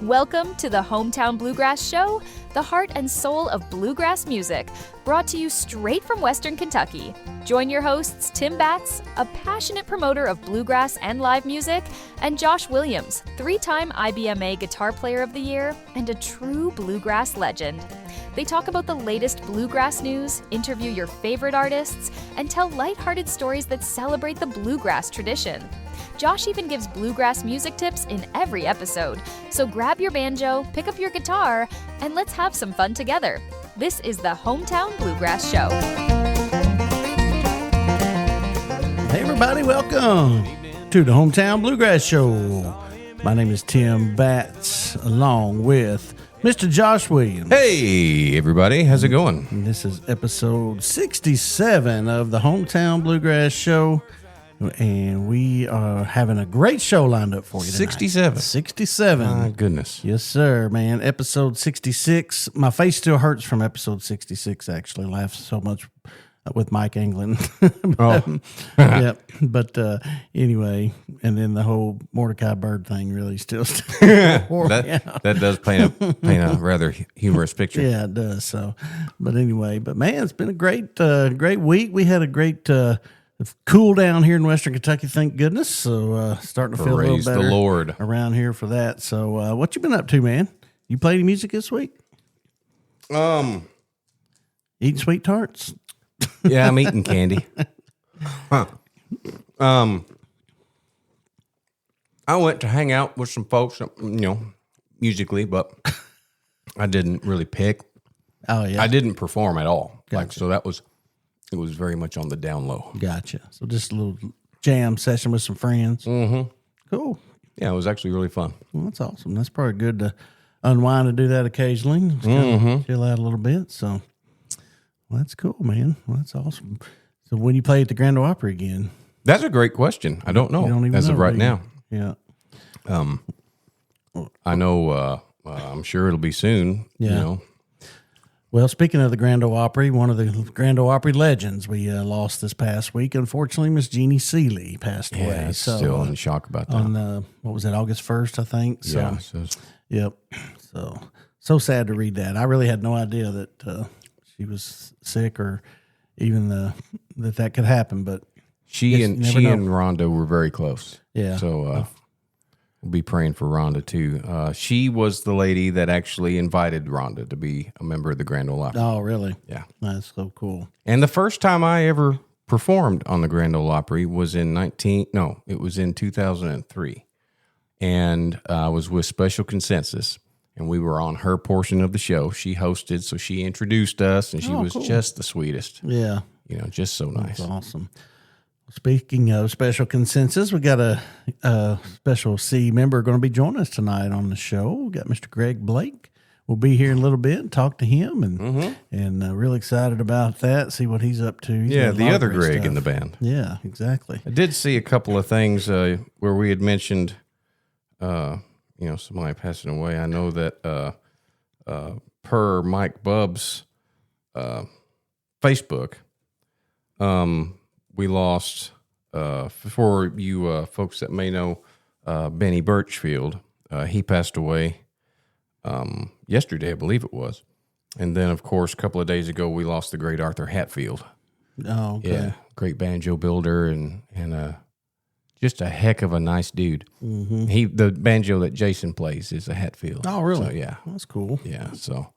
Welcome to the Hometown Bluegrass Show, the heart and soul of bluegrass music, brought to you straight from Western Kentucky. Join your hosts Tim Batts, a passionate promoter of bluegrass and live music, and Josh Williams, 3-time IBMA Guitar Player of the Year and a true bluegrass legend. They talk about the latest bluegrass news, interview your favorite artists, and tell lighthearted stories that celebrate the bluegrass tradition. Josh even gives bluegrass music tips in every episode. So grab your banjo, pick up your guitar, and let's have some fun together. This is the Hometown Bluegrass Show. Hey everybody, welcome to the Hometown Bluegrass Show. My name is Tim Batts, along with Mr. Josh Williams. Hey everybody, how's it going? And this is episode 67 of the Hometown Bluegrass Show. And we are having a great show lined up for you tonight. 67. My goodness. Yes, sir, man. Episode 66. My face still hurts from episode 66, actually. Laughed so much with Mike England. Yep. But anyway, and then the whole Mordecai Bird thing really still that does paint a rather humorous picture. Yeah, it does. So, but anyway, man, it's been a great week. We had a great cool down here in Western Kentucky, thank goodness. So starting to feel a little better the Lord around here for that. So what you been up to, man? You play any music this week? Eating sweet tarts? Yeah, I'm eating candy. I went to hang out with some folks, musically, but I didn't really pick. Oh yeah, I didn't perform at all. Gotcha. So it was very much on the down low. Gotcha. So just a little jam session with some friends. Mm-hmm. Cool. Yeah, it was actually really fun. Well, that's awesome. That's probably good to unwind and do that occasionally. Just kind of chill out a little bit. So well, that's cool, man. Well, that's awesome. So when you play at the Grand Ole Opry again? That's a great question. I don't know. You don't even as know, of right now. Yeah. I know. I'm sure it'll be soon. Yeah. Well, speaking of the Grand Ole Opry, one of the Grand Ole Opry legends we lost this past week. Unfortunately, Miss Jeannie Seeley passed away. Yeah, still in shock about that. On what was it, August 1st, I think? So, yeah. Yep. So sad to read that. I really had no idea that she was sick or even that could happen. But she and Rhonda were very close. Yeah. So we'll be praying for Rhonda too. She was the lady that actually invited Rhonda to be a member of the Grand Ole Opry. Oh, really? Yeah. That's so cool. And the first time I ever performed on the Grand Ole Opry was in 2003. And I was with Special Consensus, and we were on her portion of the show. She hosted, so she introduced us, and she was cool. Just the sweetest. Yeah. Just so nice. That's awesome. Speaking of Special Consensus, we got a special C member going to be joining us tonight on the show. We got Mr. Greg Blake. We'll be here in a little bit and talk to him, and really excited about that. See what he's up to. He's the other Greg in the band. Yeah, exactly. I did see a couple of things where we had mentioned, somebody passing away. I know that per Mike Bubb's Facebook, we lost, for you folks that may know, Benny Birchfield. He passed away yesterday, I believe it was. And then, of course, a couple of days ago, we lost the great Arthur Hatfield. Oh, okay. Yeah, great banjo builder and just a heck of a nice dude. Mm-hmm. The banjo that Jason plays is a Hatfield. Oh, really? So, yeah. That's cool. Yeah, so.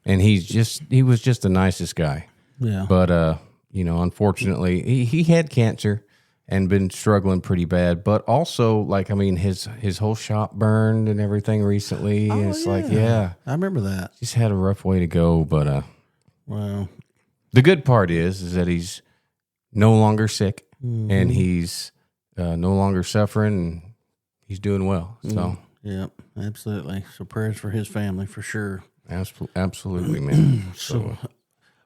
And he was just the nicest guy. Yeah. But, unfortunately, he had cancer and been struggling pretty bad. But also, his whole shop burned and everything recently. Oh, and it's I remember that. He's had a rough way to go. But wow. The good part is that he's no longer sick and he's no longer suffering and he's doing well. So yeah, absolutely. So prayers for his family for sure. Absolutely, man.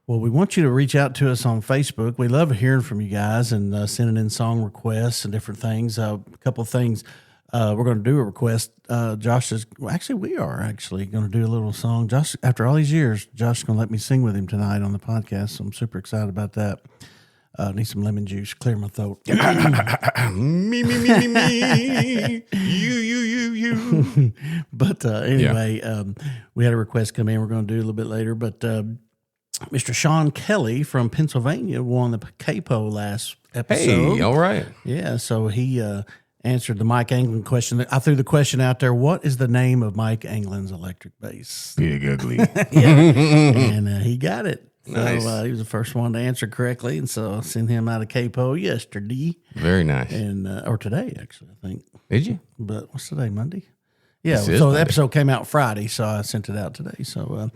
Well, we want you to reach out to us on Facebook. We love hearing from you guys and sending in song requests and different things. A couple of things. We're going to do a request. Josh is we are going to do a little song. Josh, after all these years, Josh is going to let me sing with him tonight on the podcast. So I'm super excited about that. Need some lemon juice, clear my throat. Me. You. you. But anyway, we had a request come in. We're going to do a little bit later. But Mr. Sean Kelly from Pennsylvania won the Capo last episode. Hey, all right. Yeah, so he answered the Mike Anglin question. I threw the question out there, what is the name of Mike Anglin's electric bass? Big Ugly. And he got it. Nice. So he was the first one to answer correctly, and so I sent him out of Capo yesterday. Very nice. And or today, actually, I think. Did you? But what's today, Monday? Yeah, This is so Monday. the episode came out Friday, so I sent it out today. So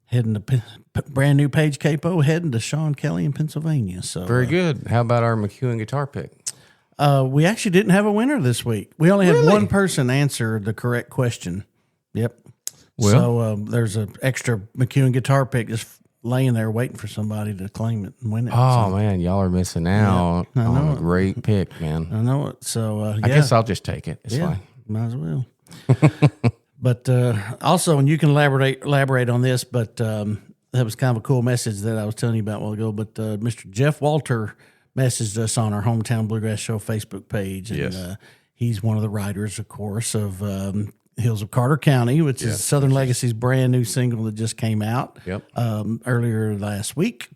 heading to brand new page Capo, heading to Sean Kelly in Pennsylvania. So Very good. How about our McEwen guitar pick? we actually didn't have a winner this week. We only had Really? one person answer the correct question. Yep. Well- So there's an extra McEwen guitar pick just laying there waiting for somebody to claim it and win it. Oh, man, y'all are missing out I know on a it. great pick, man. I know it. So I guess I'll just take it. It's fine. might as well. But also, and you can elaborate on this, but that was kind of a cool message that I was telling you about a while ago. But Mr. Jeff Walter messaged us on our Hometown Bluegrass Show Facebook page. And Yes. he's one of the writers, of course, of Hills of Carter County, which is Southern Legacy's brand new single that just came out Yep. earlier last week.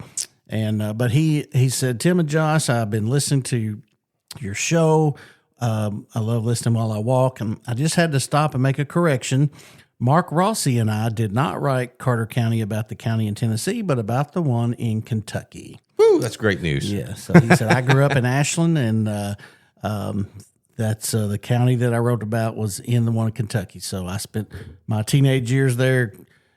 And but he said, Tim and Josh, I've been listening to your show. I love listening while I walk, and I just had to stop and make a correction. Mark Rossi and I did not write Carter County about the county in Tennessee, but about the one in Kentucky. Woo, that's great news. Yeah, so he said, I grew up in Ashland, and that's the county that I wrote about was in the one in Kentucky. So I spent my teenage years there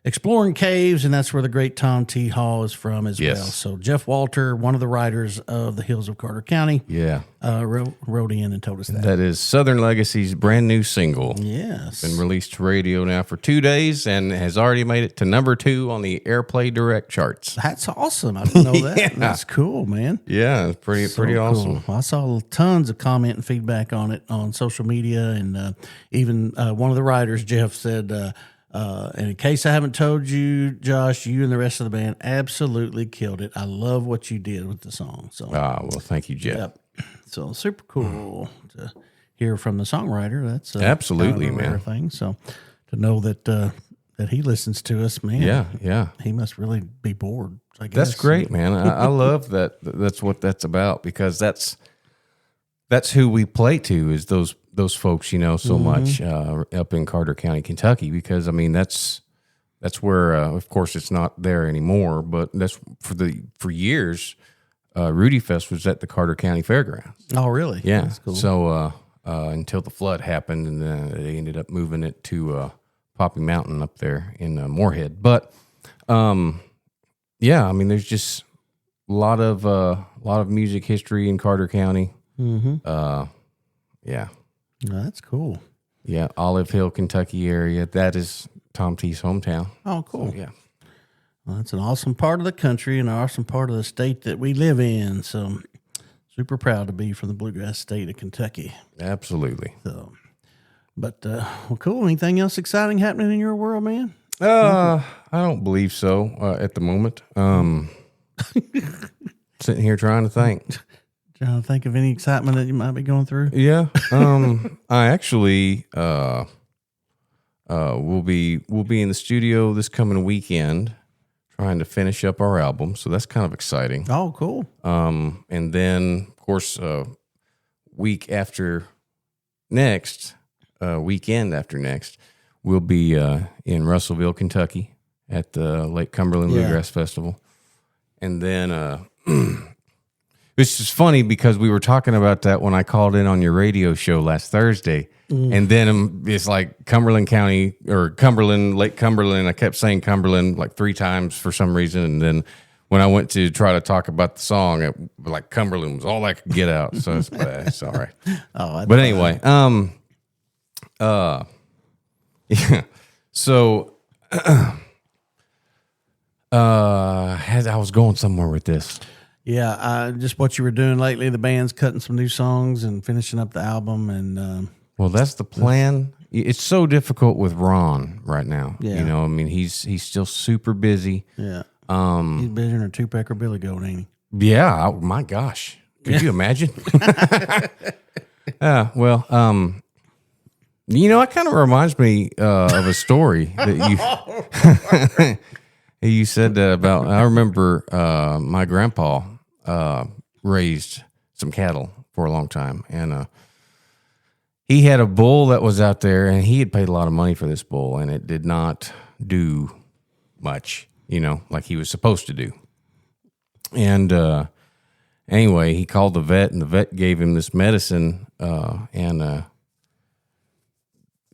exploring caves, and that's where the great Tom T. Hall is from as Yes. well. So Jeff Walter, one of the writers of the Hills of Carter County, Yeah. wrote in and told us that. That is Southern Legacy's brand new single. Yes. Been released to radio now for 2 days and has already made it to number 2 on the Airplay Direct charts. That's awesome. I didn't know that. Yeah. That's cool, man. Yeah, it's pretty So awesome. cool. I saw tons of comment and feedback on it on social media, and even one of the writers, Jeff, said, and in case I haven't told you, Josh, you and the rest of the band absolutely killed it. I love what you did with the song. So, Ah, well, thank you, Jeff. yep. So super cool to hear from the songwriter. That's Absolutely, kind of a rare man. thing. So to know that that he listens to us, man. Yeah. He must really be bored. I guess. That's great, man. I love that. That's what that's about, because that's who we play to, is those folks, so much up in Carter County, Kentucky, because I mean that's where of course it's not there anymore, but that's for years. Rudy Fest was at the Carter County Fairgrounds. Oh, really? Yeah. That's cool. So until the flood happened, and then they ended up moving it to Poppy Mountain up there in Moorhead. But yeah, I mean, there's just a lot of music history in Carter County. Mm-hmm. Yeah. That's cool. Yeah, Olive Hill, Kentucky area. That is Tom T's hometown. Oh, cool. So, yeah. Well, that's an awesome part of the country and an awesome part of the state that we live in. So super proud to be from the bluegrass state of Kentucky. Absolutely. So, but well, cool. Anything else exciting happening in your world, man? I don't believe so at the moment. Sitting here trying to think. Trying to think of any excitement that you might be going through. Yeah. I actually we'll be in the studio this coming weekend trying to finish up our album. So that's kind of exciting. Oh, cool. And then of course weekend after next, we'll be in Russellville, Kentucky at the Lake Cumberland Bluegrass Festival. And then it's just funny because we were talking about that when I called in on your radio show last Thursday. And then it's like Cumberland County or Cumberland, Lake Cumberland. I kept saying Cumberland like 3 times for some reason. And then when I went to try to talk about the song, like Cumberland was all I could get out. So it's all right. Oh, But anyway, yeah. So I was going somewhere with this. yeah. Just what you were doing lately. The band's cutting some new songs and finishing up the album. And Well, that's the plan. It's so difficult with Ron right now. Yeah. I mean, he's still super busy. yeah, he's busier than a two-pecker Billy Goat, ain't he? Yeah. Oh, my gosh. Could you imagine? Yeah. Well, It kind of reminds me of a story that you said about. I remember my grandpa raised some cattle for a long time, and he had a bull that was out there, and he had paid a lot of money for this bull, and it did not do much, like he was supposed to do. And anyway, he called the vet, and the vet gave him this medicine, and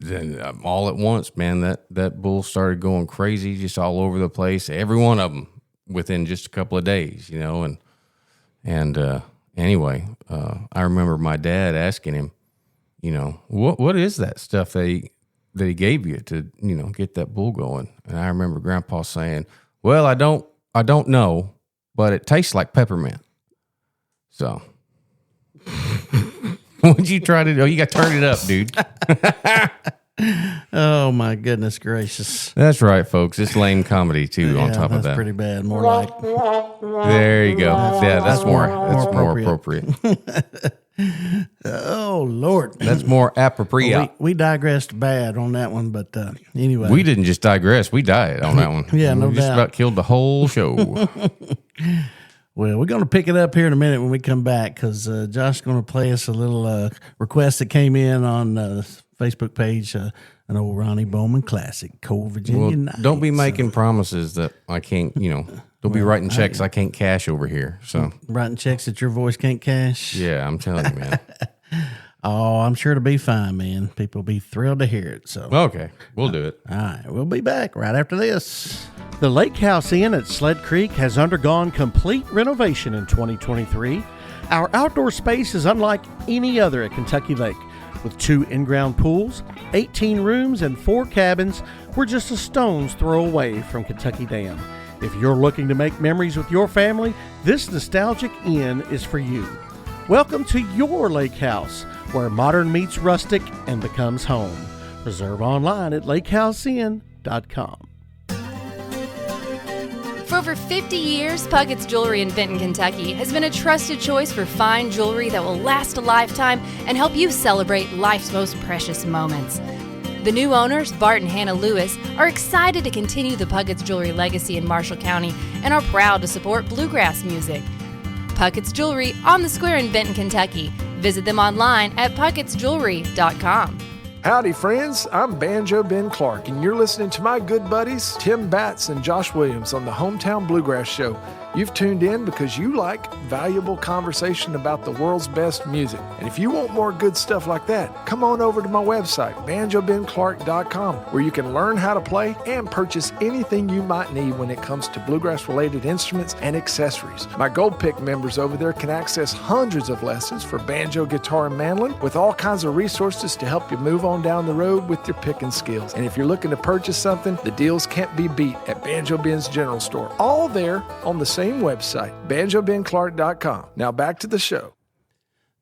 then all at once, man, that bull started going crazy, just all over the place. Every one of them within just a couple of days, and anyway, I remember my dad asking him, what is that stuff that he gave you to, get that bull going? And I remember Grandpa saying, well, I don't know, but it tastes like peppermint. So what'd you try to do? Oh, you got to turn it up, dude. Oh my goodness gracious! That's right, folks. It's lame comedy too. On top of that, that's pretty bad. More like there you go. Yeah, that's more appropriate. Oh Lord, that's more appropriate. Well, we digressed bad on that one, but anyway, we didn't just digress. We died on that one. Yeah, no we doubt. Just about killed the whole show. Well, we're going to pick it up here in a minute when we come back because Josh is going to play us a little request that came in on the Facebook page, an old Ronnie Bowman classic, Cold Virginia Nights. Don't be making promises that I can't, don't be writing checks I can't cash over here. So writing checks that your voice can't cash? Yeah, I'm telling you, man. Oh, I'm sure it'll be fine, man. People will be thrilled to hear it. So okay, we'll do it. All right, we'll be back right after this. The Lake House Inn at Sled Creek has undergone complete renovation in 2023. Our outdoor space is unlike any other at Kentucky Lake. With 2 in-ground pools, 18 rooms, and 4 cabins, we're just a stone's throw away from Kentucky Dam. If you're looking to make memories with your family, this nostalgic inn is for you. Welcome to your lake house, where modern meets rustic and becomes home. Reserve online at lakehouseinn.com. For over 50 years, Puckett's Jewelry in Benton, Kentucky has been a trusted choice for fine jewelry that will last a lifetime and help you celebrate life's most precious moments. The new owners, Bart and Hannah Lewis, are excited to continue the Puckett's Jewelry legacy in Marshall County and are proud to support bluegrass music. Puckett's Jewelry on the Square in Benton, Kentucky. Visit them online at puckettsjewelry.com. Howdy, friends. I'm Banjo Ben Clark, and you're listening to my good buddies, Tim Batts and Josh Williams, on the Hometown Bluegrass Show. You've tuned in because you like valuable conversation about the world's best music. And if you want more good stuff like that, come on over to my website, banjobenclark.com, where you can learn how to play and purchase anything you might need when it comes to bluegrass-related instruments and accessories. My Gold Pick members over there can access hundreds of lessons for banjo, guitar, and mandolin with all kinds of resources to help you move on down the road with your picking skills. And if you're looking to purchase something, the deals can't be beat at Banjo Ben's General Store. All there on the same website, banjobenclark.com. Now back to the show.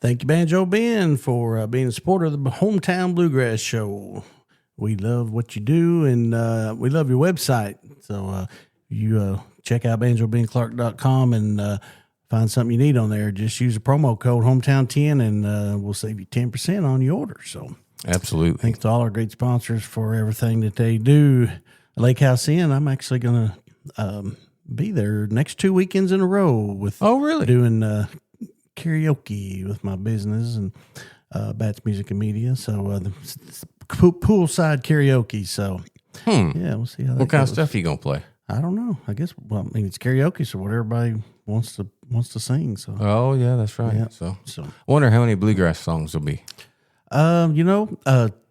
Thank you, Banjo Ben, for being a supporter of the Hometown Bluegrass Show. We love what you do, and we love your website. So you check out banjobenclark.com and find something you need on there. Just use the promo code Hometown10, and we'll save you 10% on your order. So absolutely. Thanks to all our great sponsors for everything that they do. Lake House Inn, I'm actually going to be there next 2 weekends in a row with doing karaoke with my business and Bats Music and Media. So the poolside karaoke. So yeah, we'll see how that What kind goes. of stuff are you gonna play? I don't know. I guess it's karaoke, so what everybody wants to sing. So Oh yeah, that's right. Yeah. So so I wonder how many bluegrass songs will be.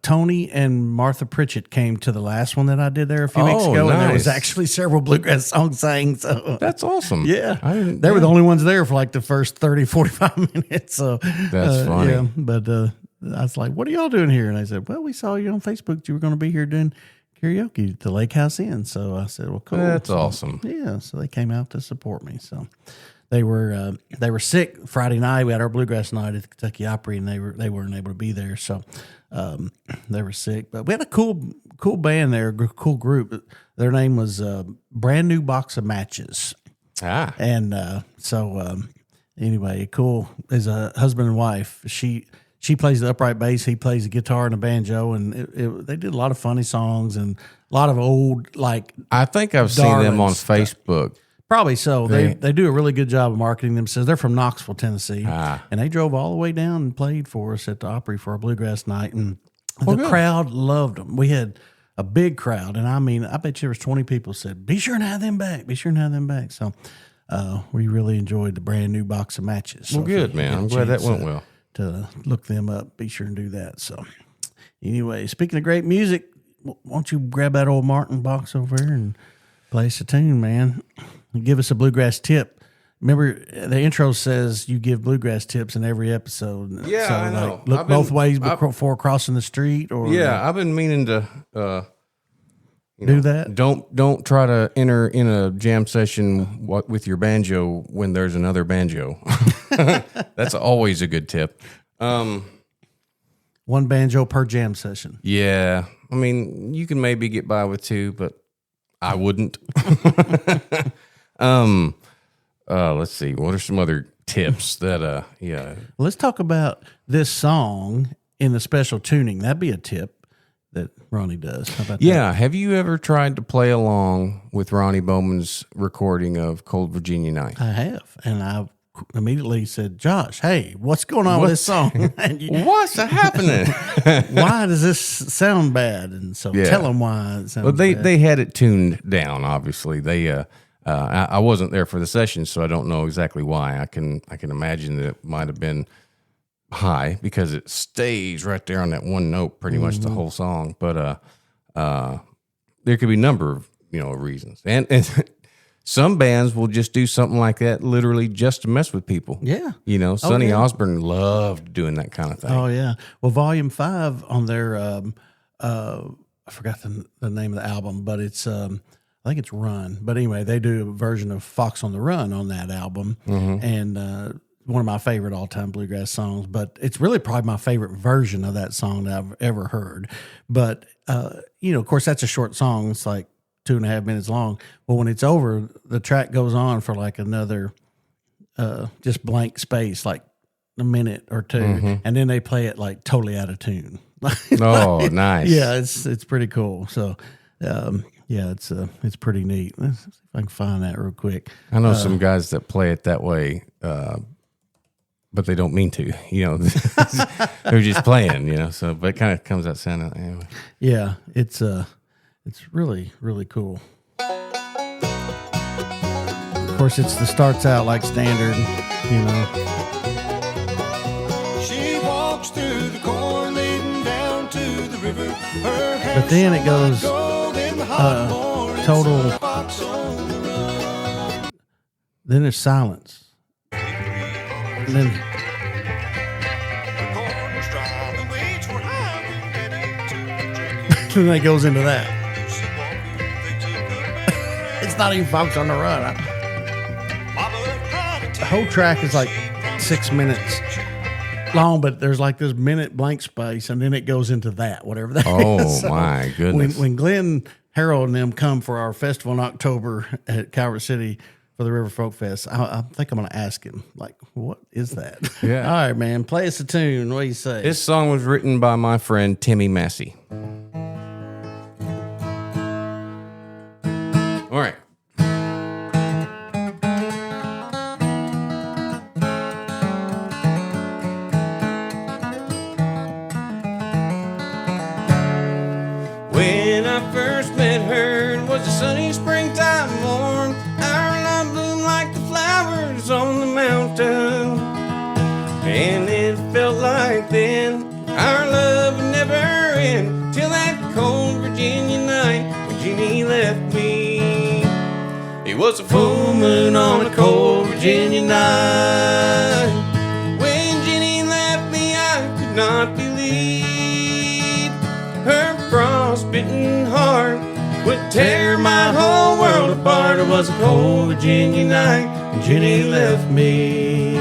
Tony and Martha Pritchett came to the last one that I did there a few weeks Oh, ago, and there was nice. actually several bluegrass songs sang. So That's awesome. yeah, They were the only ones there for like the first 30, 45 minutes. So That's funny. Yeah, but I was like, "What are y'all doing here?" And I said, "Well, we saw you on Facebook. You were going to be here doing karaoke at the Lake House Inn." So I said, "Well, cool." That's So, awesome. Yeah, so they came out to support me. So they were sick Friday night. We had our bluegrass night at the Kentucky Opry, and they weren't able to be there. So they were sick. But we had a cool band there, cool group. Their name was Brand New Box of Matches. And so anyway, cool. As a husband and wife, she she plays the upright bass, he plays the guitar and the banjo, and they did a lot of funny songs and a lot of old like. I think I've seen them on stuff. Facebook. Probably so. They do a really good job of marketing themselves. They're from Knoxville, Tennessee, and they drove all the way down and played for us at the Opry for our bluegrass night, and the crowd loved them. We had a big crowd, and I mean, I bet you there was 20 people said, "Be sure and have them back. Be sure and have them back." So we really enjoyed the brand new box of matches. So Well, good, man. I'm glad that went well. To look them up, be sure and do that. So anyway, speaking of great music, won't you grab that old Martin box over there and play us a tune, man? And give us a bluegrass tip. Remember, the intro says you give bluegrass tips in every episode. Yeah, so, I know. Look both ways before crossing the street, or I've been meaning to do that. Don't try to enter in a jam session with your banjo when there's another banjo. That's always a good tip. One banjo per jam session. Yeah, I mean, you can maybe get by with two, but I wouldn't. Let's see. What are some other tips that? Let's talk about this song in the special tuning. That'd be a tip that Ronnie does. How about that? Yeah. Have you ever tried to play along with Ronnie Bowman's recording of Cold Virginia Night? I have, and I immediately said, "Josh, hey, what's going on with this song? What's happening? Why does this sound bad?" And so tell them why it sounds Well, bad. they had it tuned down. Obviously, I wasn't there for the session, so I don't know exactly why. I can imagine that it might have been high because it stays right there on that one note pretty much the whole song. But there could be a number of reasons, and some bands will just do something like that literally just to mess with people. Yeah, Sonny Osborne loved doing that kind of thing. Oh yeah. Well, Volume 5 on their I forgot the name of the album, but it's I think it's Run. But anyway, they do a version of Fox on the Run on that album, and one of my favorite all-time bluegrass songs. But it's really probably my favorite version of that song that I've ever heard. But of course, that's a short song. It's like 2.5 minutes long. Well, when it's over, the track goes on for like another just blank space, like a minute or two, and then they play it like totally out of tune. Oh, nice. Yeah, it's pretty cool. So, it's pretty neat. Let's see if I can find that real quick. I know some guys that play it that way, but they don't mean to. They're just playing. So, but it kind of comes out sounding anyway. Yeah, it's really, really cool. Of course, it starts out like standard, She walks through the corn leading down to the river. Her hair But then it goes gold in the hot morning total. sun, fox on the run. Then there's silence. And then The corn's dry, the wheats were high, we headed to Kentucky. then it goes into that. She walked, they took her back. It's not even Fox on the Run. Mama had a The whole track is like 6 minutes long, but there's like this minute blank space, and then it goes into that, whatever that Oh, is. So my goodness. When Glenn, Harold, and them come for our festival in October at Calvert City for the River Folk Fest, I think I'm going to ask him, like, what is that? Yeah. All right, man, play us a tune. What do you say? This song was written by my friend Timmy Massey. All right. When I first met her, it was a sunny springtime morn. Our love bloomed like the flowers on the mountain. And it felt like then our love would never end, till that cold Virginia night when Jenny left me. It was a full moon on a cold Virginia night. When Jenny left me, I could not believe her frostbitten heart would tear my whole world apart. It was a cold Virginia night when Jenny left me.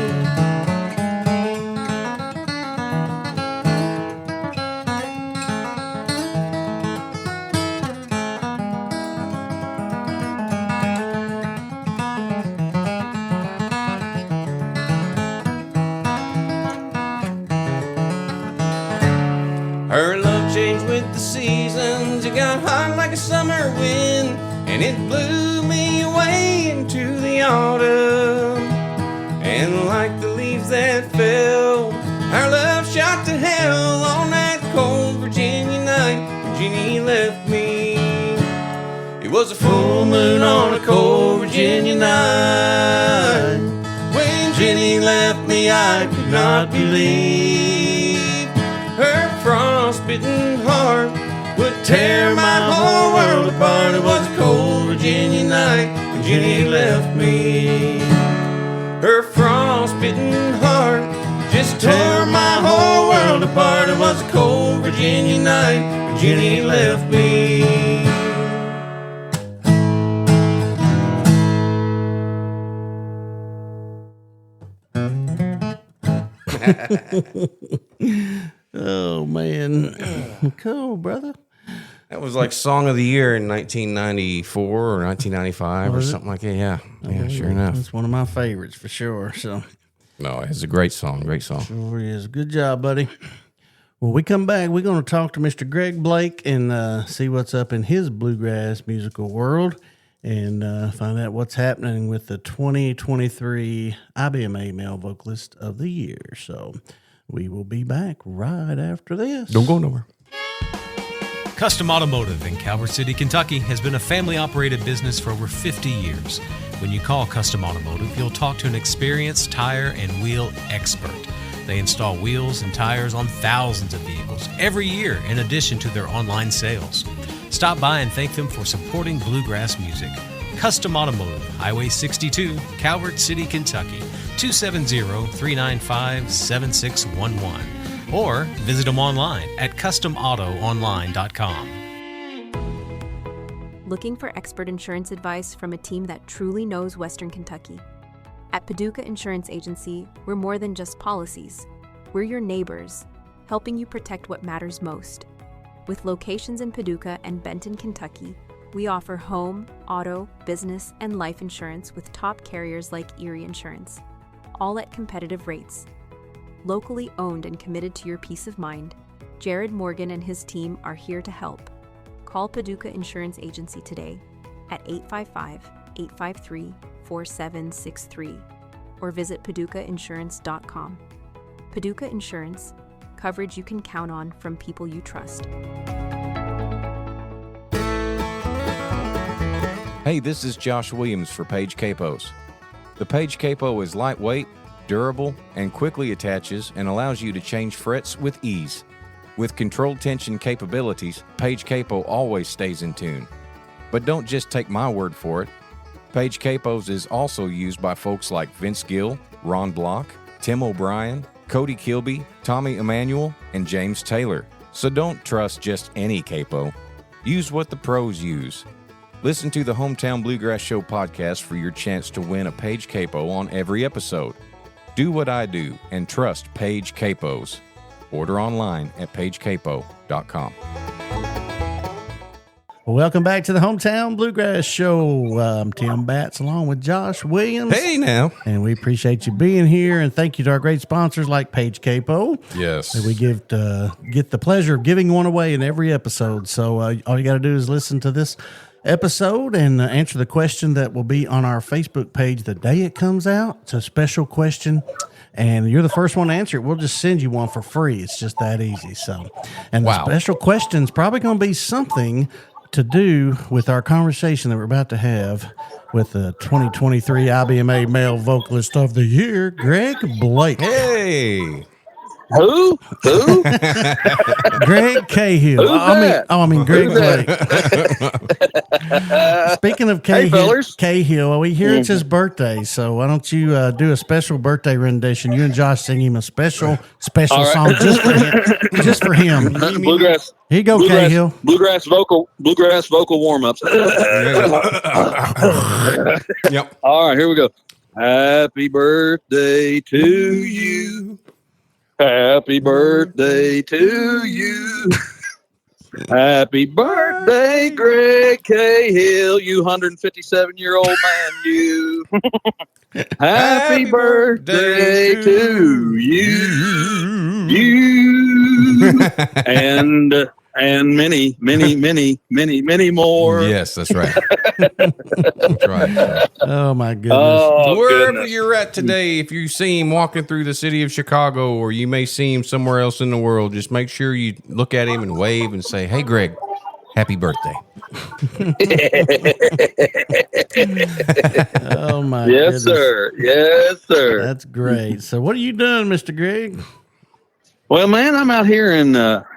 like a summer wind, and it blew me away into the autumn. And like the leaves that fell, our love shot to hell on that cold Virginia night. Virginia left me. It was a full moon on a cold Virginia night. When Jenny left me, I could not believe her frostbitten heart would tear my whole world apart. It was a cold Virginia night when Jenny left me. Her frostbitten heart just tore my whole world apart. It was a cold Virginia night when Jenny left me. Oh man, cool, brother. That was like Song of the Year in 1994 or 1995 or something like that. Yeah, sure enough. It's one of my favorites for sure. So, No, it's a great song. Great song. sure is. Good job, buddy. When we come back, we're going to talk to Mr. Greg Blake and see what's up in his bluegrass musical world and find out what's happening with the 2023 IBMA Male Vocalist of the Year. So we will be back right after this. Don't go nowhere. Custom Automotive in Calvert City, Kentucky has been a family-operated business for over 50 years. When you call Custom Automotive, you'll talk to an experienced tire and wheel expert. They install wheels and tires on thousands of vehicles every year in addition to their online sales. Stop by and thank them for supporting bluegrass music. Custom Automotive, Highway 62, Calvert City, Kentucky, 270-395-7611. Or visit them online at customautoonline.com. Looking for expert insurance advice from a team that truly knows Western Kentucky? At Paducah Insurance Agency, we're more than just policies. We're your neighbors, helping you protect what matters most. With locations in Paducah and Benton, Kentucky, we offer home, auto, business, and life insurance with top carriers like Erie Insurance, all at competitive rates. Locally owned and committed to your peace of mind, Jared Morgan and his team are here to help. Call Paducah Insurance Agency today at 855-853-4763 or visit paducahinsurance.com. Paducah Insurance, coverage you can count on from people you trust. Hey, this is Josh Williams for Page Capos. The Page Capo is lightweight, durable, and quickly attaches and allows you to change frets with ease. With controlled tension capabilities, Page Capo always stays in tune. But don't just take my word for it. Page Capos is also used by folks like Vince Gill, Ron Block, Tim O'Brien, Cody Kilby, Tommy Emanuel, and James Taylor. So don't trust just any capo. Use what the pros use. Listen to the Hometown Bluegrass Show podcast for your chance to win a Page Capo on every episode. Do what I do and trust Page Capos. Order online at pagecapo.com. Well, welcome back to the Hometown Bluegrass Show. I'm Tim Batts along with Josh Williams. Hey now. And we appreciate you being here. And thank you to our great sponsors like Page Capo. Yes. That we get the pleasure of giving one away in every episode. So all you got to do is listen to this episode and answer the question that will be on our Facebook page the day it comes out. It's a special question. And you're the first one to answer it. We'll just send you one for free. It's just that easy. So, and the special question is probably going to be something to do with our conversation that we're about to have with the 2023 IBMA Male Vocalist of the Year, Greg Blake. Hey. Who? Greg Cahill. I mean Greg Blake. Speaking of Cahill, we hear it's his birthday, so why don't you do a special birthday rendition? You and Josh sing him a special song just for him. Bluegrass. Here you go, Cahill. Bluegrass vocal warm ups. Yep. All right, here we go. Happy birthday to you. Happy birthday to you. Happy birthday, Greg Cahill, you 157-year-old man, you. Happy birthday to you. And and many, many, many, many, many more. Yes, that's right. That's right. Oh my goodness. Oh, Wherever goodness. you're at today, if you see him walking through the city of Chicago, or you may see him somewhere else in the world, just make sure you look at him and wave and say, "Hey, Greg, happy birthday." Oh my Yes, goodness. sir. Yes, sir. That's great. So what are you doing, Mr. Greg? Well, man, I'm out here in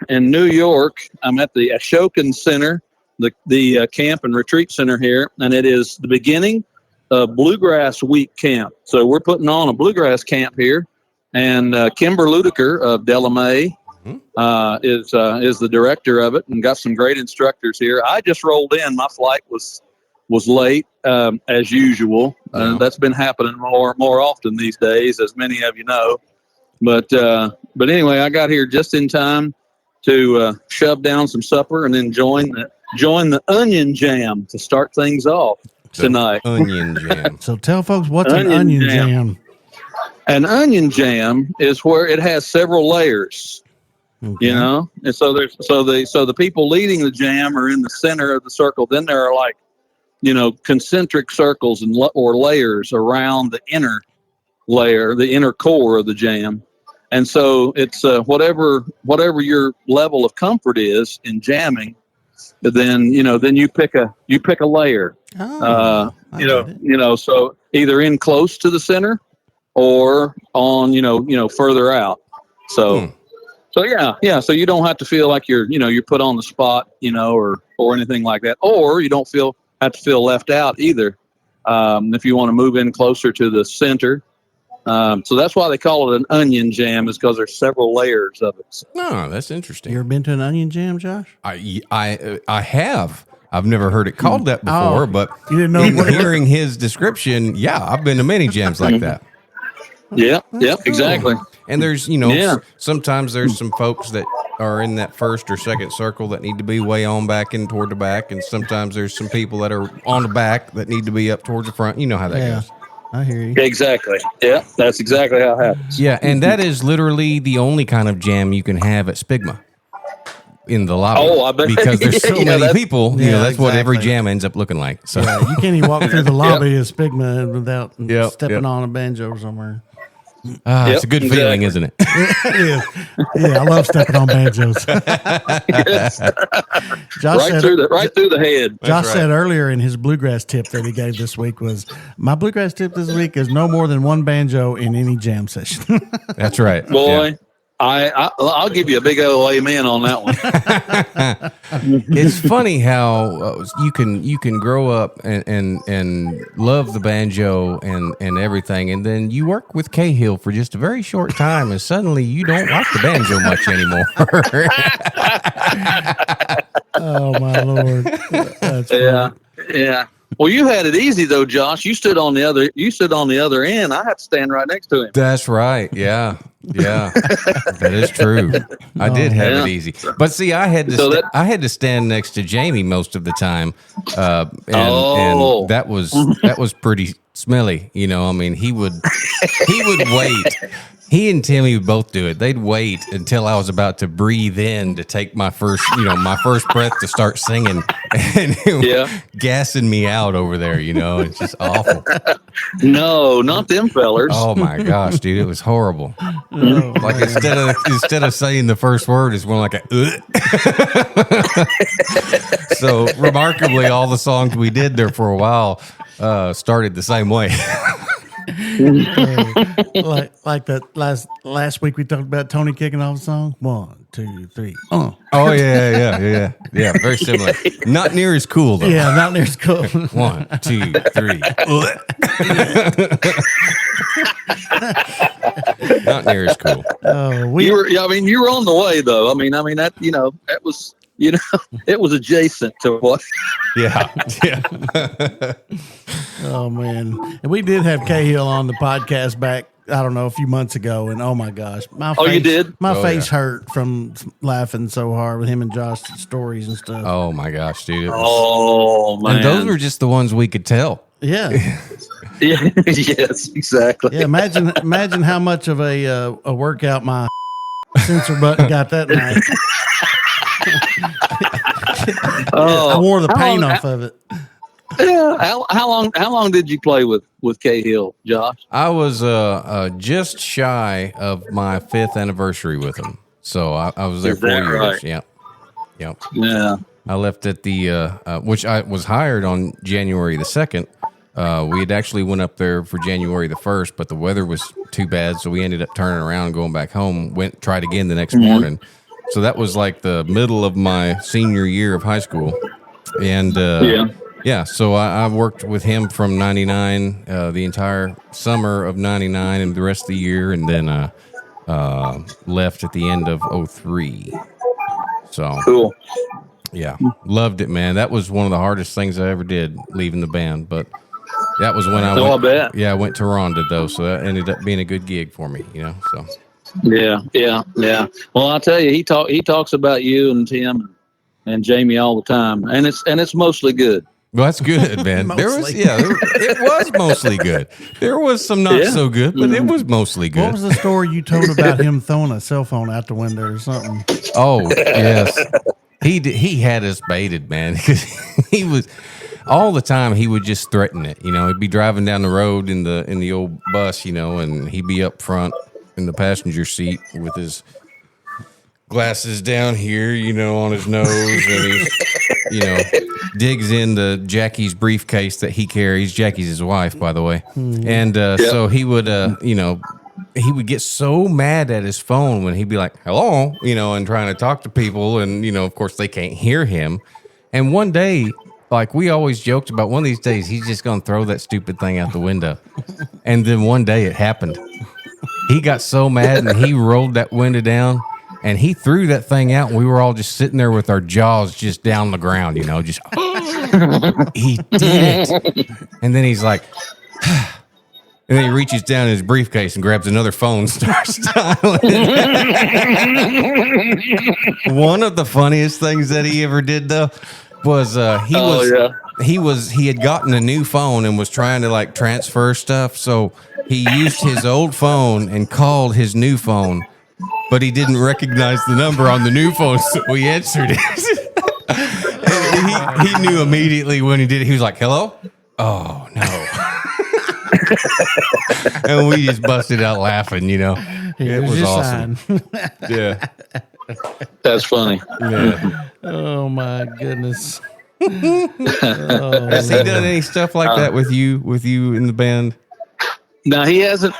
New York. I'm at the Ashokan Center, the camp and retreat center here, and it is the beginning of Bluegrass Week camp. So we're putting on a bluegrass camp here, and Kimber Ludiker of Delamay is the director of it, and got some great instructors here. I just rolled in. My flight was late as usual. That's been happening more often these days, as many of you know. But anyway, I got here just in time to shove down some supper and then join the onion jam to start things off tonight. Onion jam. So tell folks what's an onion jam. An onion jam is where it has several layers. Okay. You know, and so the people leading the jam are in the center of the circle. Then there are, like, you know, concentric circles or layers around the inner layer, the inner core of the jam. And so it's whatever your level of comfort is in jamming, then you pick a layer. So either in close to the center or on further out. So so you don't have to feel like you're put on the spot, or anything like that, or you don't have to feel left out either. If you want to move in closer to the center. So that's why they call it an onion jam, is because there's several layers of it. Oh, that's interesting. You ever been to an onion jam, Josh? I have. I've never heard it called that before, but you didn't know hearing his description, I've been to many jams like that. Yeah, exactly. And there's, sometimes there's some folks that are in that first or second circle that need to be way on back and toward the back, and sometimes there's some people that are on the back that need to be up towards the front. You know how that goes. I hear you. Exactly. Yeah, that's exactly how it happens. Yeah, and that is literally the only kind of jam you can have at Spigma in the lobby. Oh, I bet. Because there's so many people. That's what every exactly. jam ends up looking like. So you can't even walk through the lobby of Spigma without stepping on a banjo somewhere. It's a good feeling, isn't it? It is. Yeah, I love stepping on banjos. Josh right through the head. Josh said earlier in his bluegrass tip that he gave this week was, my bluegrass tip this week is no more than one banjo in any jam session. That's right. Boy. Yeah. I'll give you a big old amen on that one. It's funny how you can grow up and love the banjo and everything, and then you work with Cahill for just a very short time, and suddenly you don't like the banjo much anymore. Oh my Lord! That's funny. Yeah. Well, you had it easy though, Josh. You stood on the other end. I had to stand right next to him. That's right. Yeah. That is true. I did have it easy, but see, I had to stand next to Jamie most of the time, and that was pretty smelly. I mean, he would wait. He and Timmy would both do it. They'd wait until I was about to breathe in to take my first breath to start singing, and gassing me out over there. It's just awful. No, not them fellers. Oh my gosh, dude, it was horrible. Like instead of saying the first word, it's more like a. So remarkably, all the songs we did there for a while started the same way. Like that last week we talked about Tony kicking off the song. 1, 2, 3. Oh yeah. Very similar. Not near as cool though. Yeah, not near as cool. 1, 2, 3. Not near as cool. You were on the way though. I mean that that was it was adjacent to what. Yeah. Oh man, and we did have Cahill on the podcast back, I don't know, a few months ago, and oh my gosh, you did? My face hurt from laughing so hard with him and Josh's stories and stuff. Oh my gosh, dude! Man, and those were just the ones we could tell. Yeah. Yes, exactly. Yeah, imagine how much of a workout my sensor button got that night. I wore the paint off of it. Yeah. How long did you play with Cahill, Josh? I was just shy of my 5th anniversary with him. So I was there Is 4 that years. right? Yep. Yep. Yeah. I left at the which I was hired on January the 2nd. We had actually went up there for January the 1st, but the weather was too bad, so we ended up turning around and going back home. Tried again the next morning. So that was like the middle of my senior year of high school, and yeah. So I worked with him from '99, the entire summer of '99, and the rest of the year, and then left at the end of '03. So Cool. yeah, loved it, man. That was one of the hardest things I ever did, leaving the band, but. That was when I went. I bet. Yeah, I went to Rhonda though, so that ended up being a good gig for me. So. Yeah. Well, I'll tell you, he talks about you and Tim and Jamie all the time, and it's mostly good. Well, that's good, man. It was mostly good. There was some not so good, but it was mostly good. What was the story you told about him throwing a cell phone out the window or something? Oh yes, he had us baited, man, because he was. All the time he would just threaten it. He'd be driving down the road in the old bus, and he'd be up front in the passenger seat with his glasses down here, on his nose, and he's, digs into Jackie's briefcase that he carries. Jackie's his wife, by the way. And so he would, he would get so mad at his phone when he'd be like, hello, and trying to talk to people. And, of course they can't hear him. And one day, like we always joked about, one of these days he's just going to throw that stupid thing out the window. And then one day it happened. He got so mad and he rolled that window down and he threw that thing out. And we were all just sitting there with our jaws just down the ground, just he did it. And then he's like, and then he reaches down in his briefcase and grabs another phone and starts dialing. One of the funniest things that he ever did though was he had gotten a new phone and was trying to like transfer stuff, so he used his old phone and called his new phone, but he didn't recognize the number on the new phone, so we answered it. And he knew immediately when he did it. He was like, hello? Oh no. And we just busted out laughing, it was awesome. Yeah. That's funny. Yeah. Oh my goodness. Has he done any stuff like that with you in the band? No, he hasn't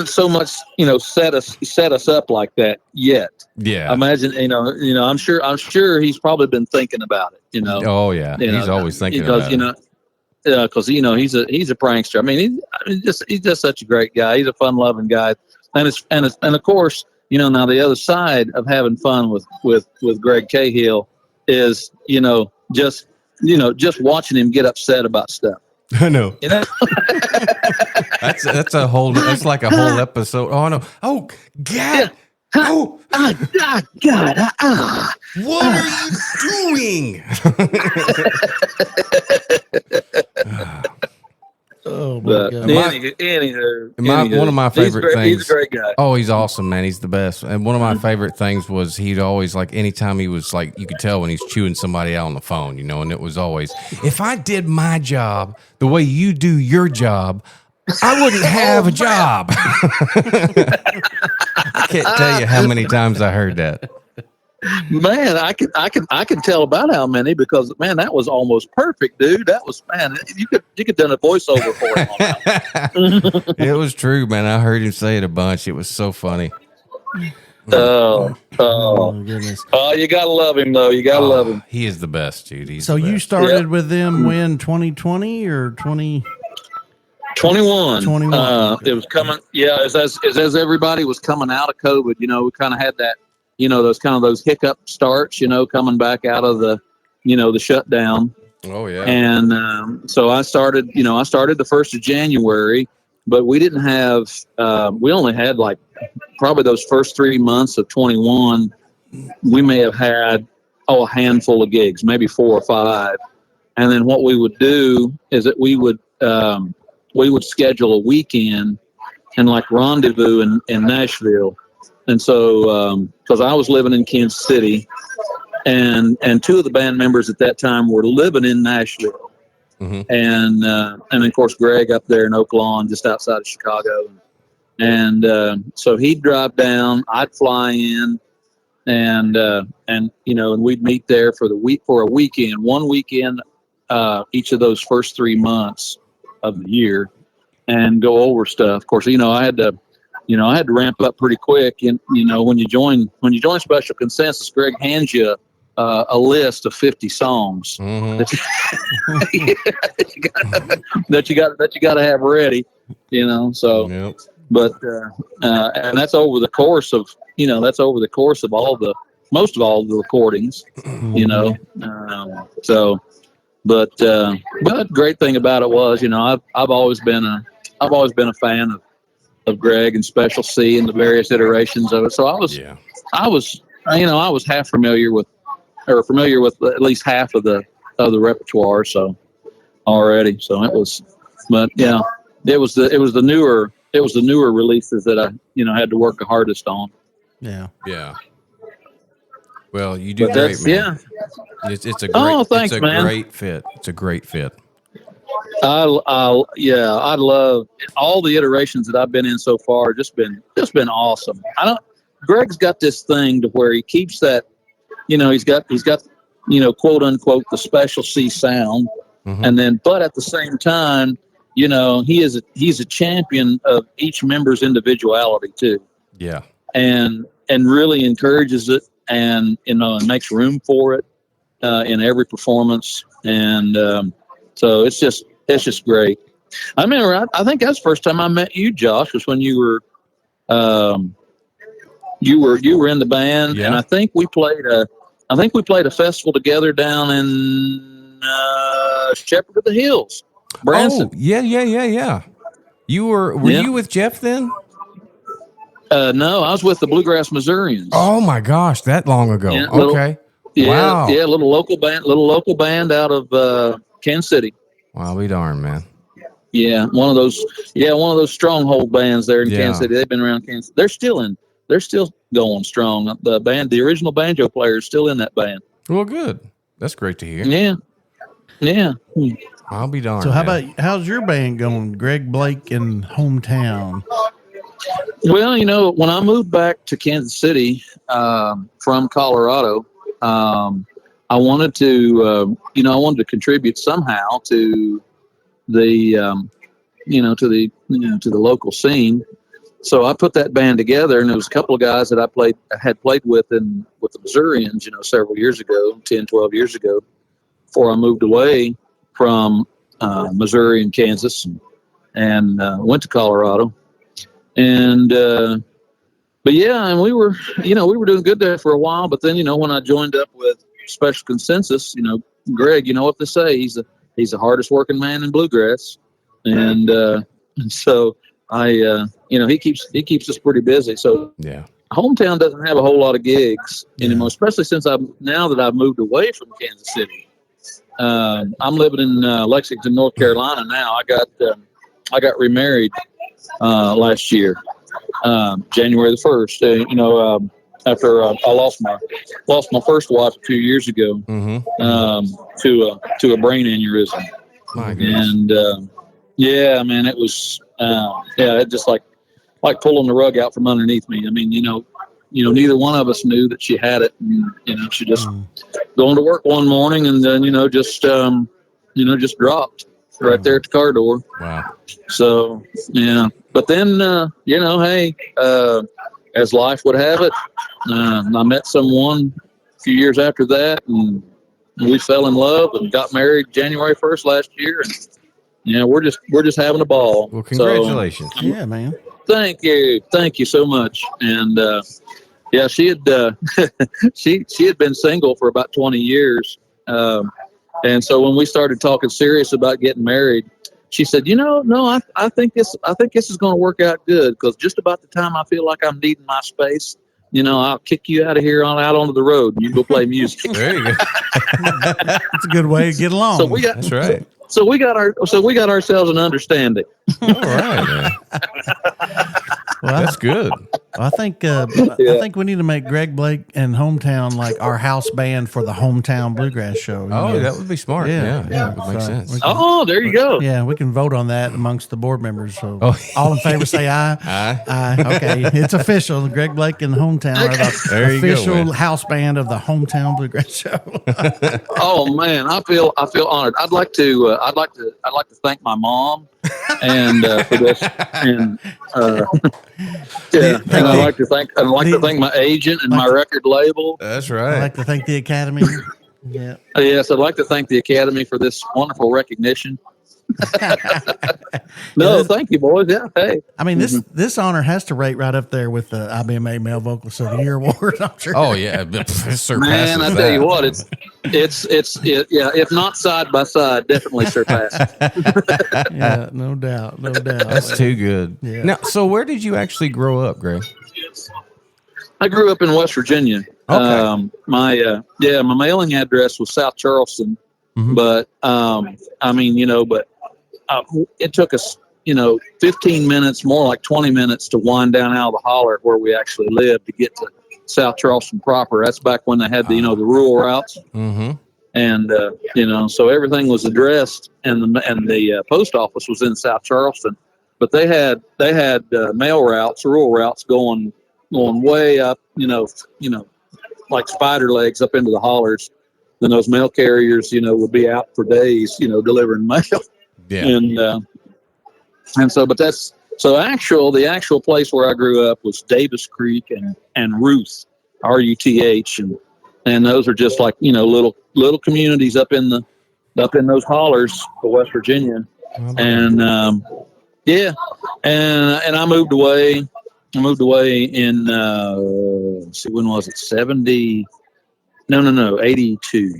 so much, set us up like that yet. Yeah. I imagine, I'm sure he's probably been thinking about it, Oh yeah. He's always thinking about it. Because he's a prankster. I mean, he's just such a great guy. He's a fun-loving guy, and of course, now the other side of having fun with Greg Cahill is just watching him get upset about stuff. I know. That's like a whole episode. Oh no! Oh God! Yeah. Oh God! What are you doing? Oh my God! Anywho, one of my favorite things. He's a great guy. Oh, he's awesome, man. He's the best. And one of my favorite things was he'd always like anytime he was like, you could tell when he's chewing somebody out on the phone, and it was always, if I did my job the way you do your job, I wouldn't have a job. I can't tell you how many times I heard that. Man, I can tell about how many, because man, that was almost perfect, dude. That was, man, you could done a voiceover for him on that one. It was true, man. I heard him say it a bunch. It was so funny. Oh goodness! Oh, you gotta love him though. You gotta love him. He is the best, dude. He's so the best. you started with them when 2020 or 20? 21. 21. It was coming. Yeah, as everybody was coming out of COVID, we kind of had that. Those hiccup starts, coming back out of the, the shutdown. Oh yeah. And so I started the 1st of January, but we didn't have, we only had like probably those first 3 months of 21. We may have had, a handful of gigs, maybe 4 or 5. And then what we would do is that we would schedule a weekend and like rendezvous in Nashville. And so, because I was living in Kansas City, and two of the band members at that time were living in Nashville, and of course Greg up there in Oak Lawn, just outside of Chicago, and so he'd drive down, I'd fly in, and we'd meet there for a weekend, one weekend each of those first 3 months of the year, and go over stuff. Of course, I had to ramp up pretty quick. And when you join Special Consensus, Greg hands you a list of 50 songs that you got to have ready. So. Yep. But and that's over the course of most of all the recordings. But the great thing about it was, I've always been a fan of Greg and Special C and the various iterations of it. So I was half familiar with at least half of the repertoire. So already, so it was, but yeah, it was the newer releases that I had to work the hardest on. Yeah. Yeah. Well, you do great, man. Yeah. It's a great. Thanks, it's a man. great fit. It's a great fit. I love all the iterations that I've been in so far. Just been awesome. Greg's got this thing to where he keeps that, he's got quote unquote the Special C sound, and then but at the same time, he's a champion of each member's individuality too. Yeah. And really encourages it, and and makes room for it in every performance, and so it's just great. I remember, I think that's the first time I met you, Josh, was when you were in the band, and I think we played a festival together down in Shepherd of the Hills, Branson. Oh, yeah. Were you with Jeff then? No, I was with the Bluegrass Missourians. Oh my gosh, that long ago. Yeah, okay. Wow. Yeah, little local band out of Kansas City. Wow, be darned, man. Yeah, one of those stronghold bands there in Kansas City. They've been around Kansas. They're still going strong. The original banjo player is still in that band. Well, good. That's great to hear. Yeah. I'll be darned. So how's your band going, Greg Blake and Hometown? Well, when I moved back to Kansas City from Colorado, I wanted to contribute somehow to the to the local scene. So I put that band together, and there was a couple of guys that I had played with the Missourians, several years ago, 10, 12 years ago, before I moved away from Missouri and Kansas, and went to Colorado. And but yeah, and we were doing good there for a while. But then when I joined up with Special Consensus, Greg, you know what they say, he's the hardest working man in bluegrass, and so he keeps us pretty busy. So yeah, Hometown doesn't have a whole lot of gigs anymore, especially since I've moved away from Kansas City. I'm living in Lexington, North Carolina now. I got remarried last year, January the 1st. After I lost my first wife a few years ago to a brain aneurysm. My goodness. And yeah, man, it was it just like pulling the rug out from underneath me. I mean, neither one of us knew that she had it, and she just going to work one morning, and then just dropped right there at the car door. Wow. So yeah, but then hey, as life would have it, I met someone a few years after that, and we fell in love and got married January 1st last year, and we're just having a ball. Well, congratulations. So, Yeah, man. Thank you so much. And she had she had been single for about 20 years, and so when we started talking serious about getting married, she said, no, I think this is going to work out good, because just about the time I feel like I'm needing my space, I'll kick you out of here out onto the road, and you go play music. There you go. That's a good way to get along. So That's right. So we got ourselves an understanding. All right, man. Well, That's good. I think I think we need to make Greg Blake and Hometown like our house band for the Hometown Bluegrass Show. you Oh, know? that would be smart. Yeah, that would make So sense. we can- Oh, there you go. Yeah, we can vote on that amongst the board members. So Oh. all in favor say aye. Aye. Aye. Okay, it's official. Greg Blake and Hometown are the There you go, official man. house band of the Hometown Bluegrass Show. Oh man, I feel honored. I'd like to thank my mom and for this, and and I'd like to thank my agent and my record label. That's I'd right. like to thank the Academy. Yeah. Yes, I'd like to thank the Academy for this wonderful recognition. No, thank you, boys. Yeah, hey. I mean, this honor has to rate right up there with the IBMA Male Vocalist of the Year award. I'm sure. Oh yeah, it surpasses Man, I tell that. you what, it's if not side by side, definitely surpassed. Yeah, no doubt. That's too good. Yeah. Now, so where did you actually grow up, Greg? I grew up in West Virginia. Okay. My mailing address was South Charleston, Mhm. but it took us 15 minutes, more like 20 minutes, to wind down out of the holler where we actually lived to get to South Charleston proper. That's back when they had the rural routes, Mm-hmm. and so everything was addressed, and the post office was in South Charleston, but they had mail routes, rural routes going way up, like spider legs up into the hollers. Then those mail carriers, would be out for days, delivering mail. Yeah. And so, but the actual place where I grew up was Davis Creek and Ruth, RUTH, and those are just like, little communities up in those hollers of West Virginia. And, and I moved away. I moved away in, when was it? 82.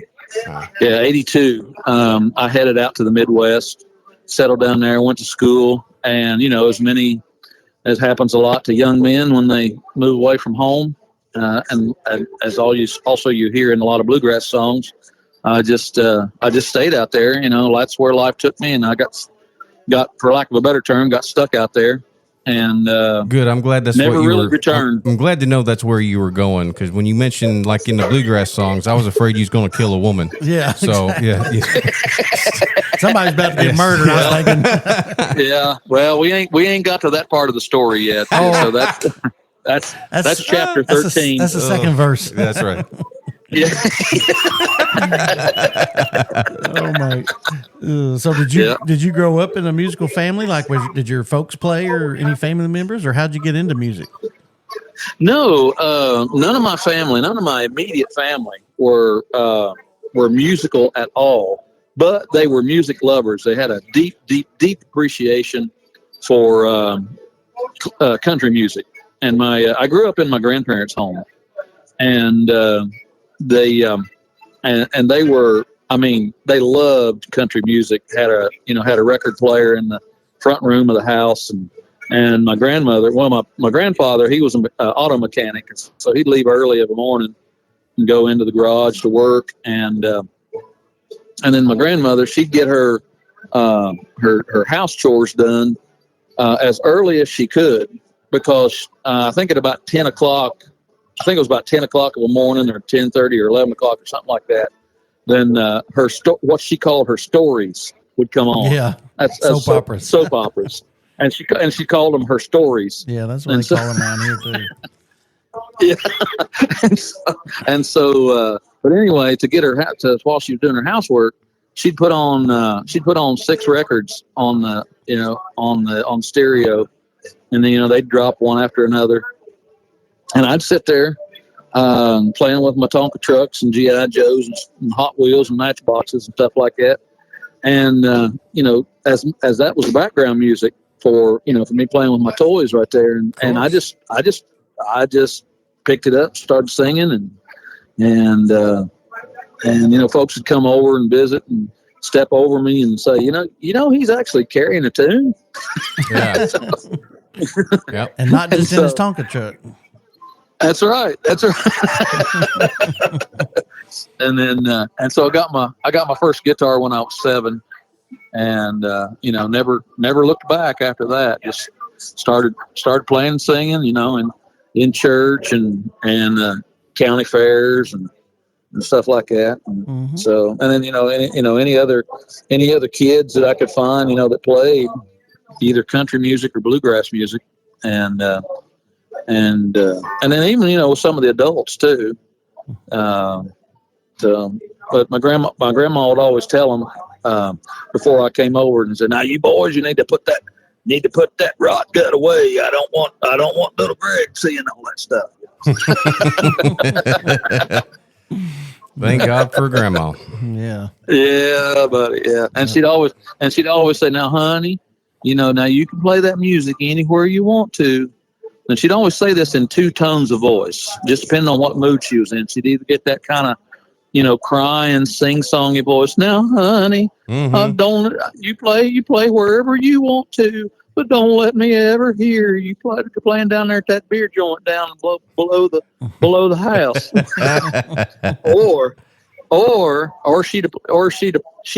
Yeah, 82. I headed out to the Midwest, settled down there, went to school, and, as happens a lot to young men when they move away from home, and as you hear in a lot of bluegrass songs, I just stayed out there. That's where life took me, and I got, for lack of a better term, got stuck out there. And good. I'm glad that's never what you really were. returned. I'm glad to know that's where you were going, because when you mentioned like in the bluegrass songs, I was afraid you was going to kill a woman. Yeah. So yeah. Somebody's about to get murdered. I was thinking. Yeah. Well, we ain't got to that part of the story yet. So that's chapter 13. That's the second verse. That's right. Yeah. Oh my! So did you grow up in a musical family? Like, did your folks play, or any family members, or how'd you get into music? No, none of my family, none of my immediate family were musical at all. But they were music lovers. They had a deep appreciation for country music. And I grew up in my grandparents' home, and they were. I mean, they loved country music. Had a record player in the front room of the house, and my grandmother. Well, my grandfather, he was an auto mechanic, so he'd leave early every morning and go into the garage to work, and then my grandmother, she'd get her house chores done as early as she could, because I think at about 10 o'clock. I think it was about 10 o'clock in the morning, or 10:30 or 11 o'clock or something like that. Then what she called her stories would come on. Yeah, that's soap operas. Soap operas, and she called them her stories. Yeah, that's what they call them around here too. Yeah, and so, but anyway, to get her while she was doing her housework, she'd put on 6 records on stereo, and then they'd drop one after another. And I'd sit there playing with my Tonka trucks and G.I. Joes and Hot Wheels and Matchboxes and stuff like that. And, as that was background music for me playing with my toys right there. And I just picked it up, started singing, and folks would come over and visit and step over me and say, he's actually carrying a tune. Yeah. Yep. And not just in his Tonka truck. That's right. And then, and so I got my first guitar when I was 7, and never looked back after that. Just started playing and singing, and in church and county fairs and stuff like that. And so, and then any other kids that I could find, that played either country music or bluegrass music, and then even some of the adults too. But my grandma would always tell them before I came over and said, "Now you boys, you need to put that rot gut away. I don't want little Greg seeing all that stuff." Thank God for grandma. Yeah. Yeah, buddy. Yeah. And she'd always say, "Now, honey, now you can play that music anywhere you want to." And she'd always say this in two tones of voice, just depending on what mood she was in. She'd either get that kind of, crying, sing-songy voice. "Now, honey, don't you play wherever you want to, but don't let me ever hear you playing down there at that beer joint down below the house." or she'd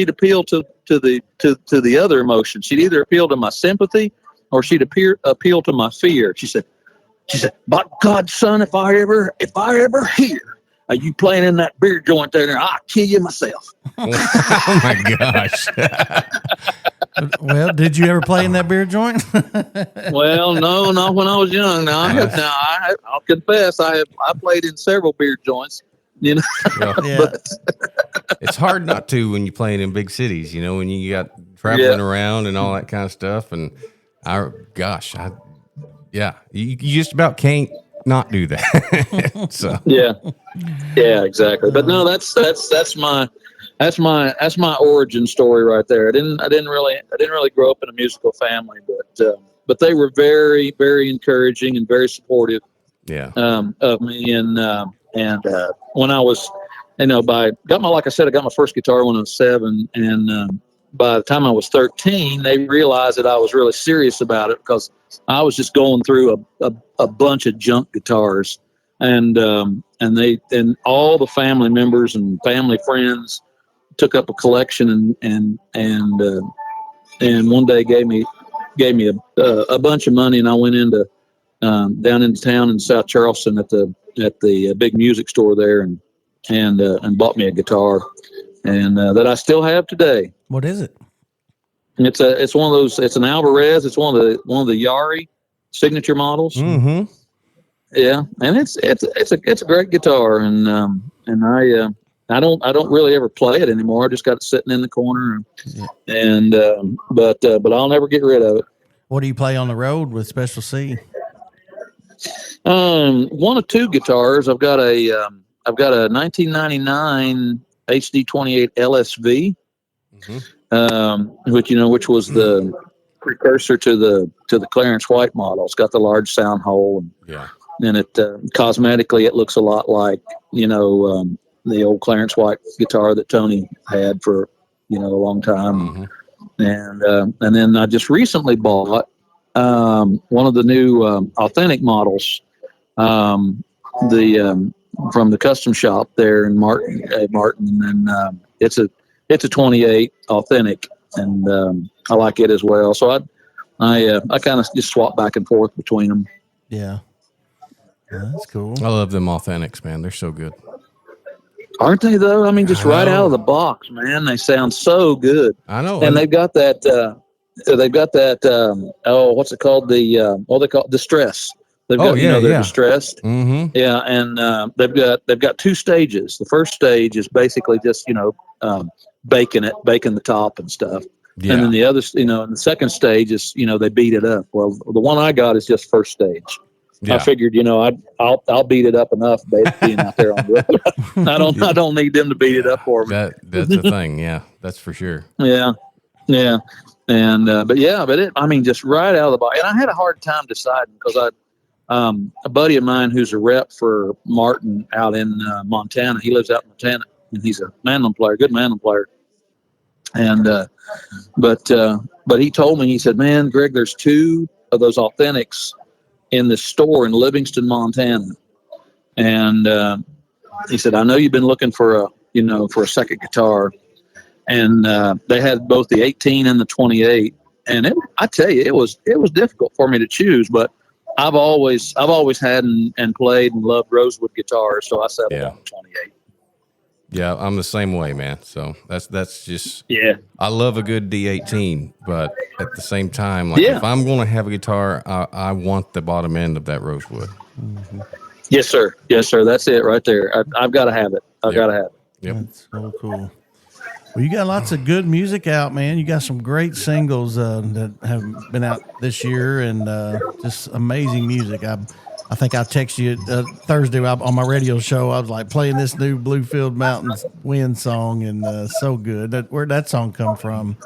appeal to the other emotion. She'd either appeal to my sympathy or she'd appeal to my fear. She said, "By God, son, if I ever hear you playing in that beer joint there, I'll kill you myself." Oh my gosh. Well, did you ever play in that beer joint? Well, no, not when I was young. I'll confess, I played in several beer joints. Well, Yeah. But, it's hard not to when you're playing in big cities, when you got traveling around and all that kind of stuff. And you just about can't not do that. So yeah, exactly. But no, that's my origin story right there. I didn't really grow up in a musical family, but they were very, very encouraging and very supportive. Yeah. Of me and when I was, I got my first guitar when I was 7, and by the time I was 13, they realized that I was really serious about it because I was just going through a bunch of junk guitars, and all the family members and family friends took up a collection and one day gave me a bunch of money, and I went into down into town in South Charleston at the big music store there and bought me a guitar, and that I still have today. What is it? It's one of those. It's an Alvarez. It's one of the Yari signature models. Mm-hmm. Yeah, and it's a great guitar, and I don't really ever play it anymore. I just got it sitting in the corner, but I'll never get rid of it. What do you play on the road with Special C? One of two guitars. I've got a 1999 HD28 LSV, which was the precursor to the Clarence White model. It's got the large sound hole, and it cosmetically it looks a lot like the old Clarence White guitar that Tony had for a long time. And then I just recently bought one of the new authentic models, from the custom shop there in Martin, and it's a 28 authentic, and I like it as well. So I kind of just swap back and forth between them. Yeah, that's cool. I love them authentics, man. They're so good. Aren't they though? I mean, just right out of the box, man, they sound so good. I know. And they've got that. What's it called? They call it Distress. They've got, they're distressed. Mm-hmm. Yeah, and they've got two stages. The first stage is basically just baking the top and stuff. Yeah. And then the other, and the second stage is they beat it up. Well, the one I got is just first stage. Yeah. I figured, I'll beat it up enough being out there on the road. I don't need them to beat it up for me. That's the thing. Yeah, that's for sure. Yeah. And but just right out of the box. And I had a hard time deciding because a buddy of mine who's a rep for Martin out in Montana. He lives out in Montana, and he's a mandolin player, good mandolin player. And but he told me, he said, "Man, Greg, there's two of those authentics in this store in Livingston, Montana." And he said, "I know you've been looking for a second guitar." and they had both the 18 and the 28. And I tell you, it was difficult for me to choose, but I've always had and played and loved rosewood guitars, so I settled on the 28. Yeah, I'm the same way, man. So that's just I love a good D18, but at the same time, like if I'm going to have a guitar, I want the bottom end of that rosewood. Mm-hmm. Yes, sir. That's it right there. I've got to have it. I've got to have it. Yep. That's so cool. Well, you got lots of good music out, man. You got some great singles that have been out this year, and just amazing music. I think I texted you Thursday on my radio show. I was like playing this new Bluefield Mountains Wind song, and so good. Where'd that song come from?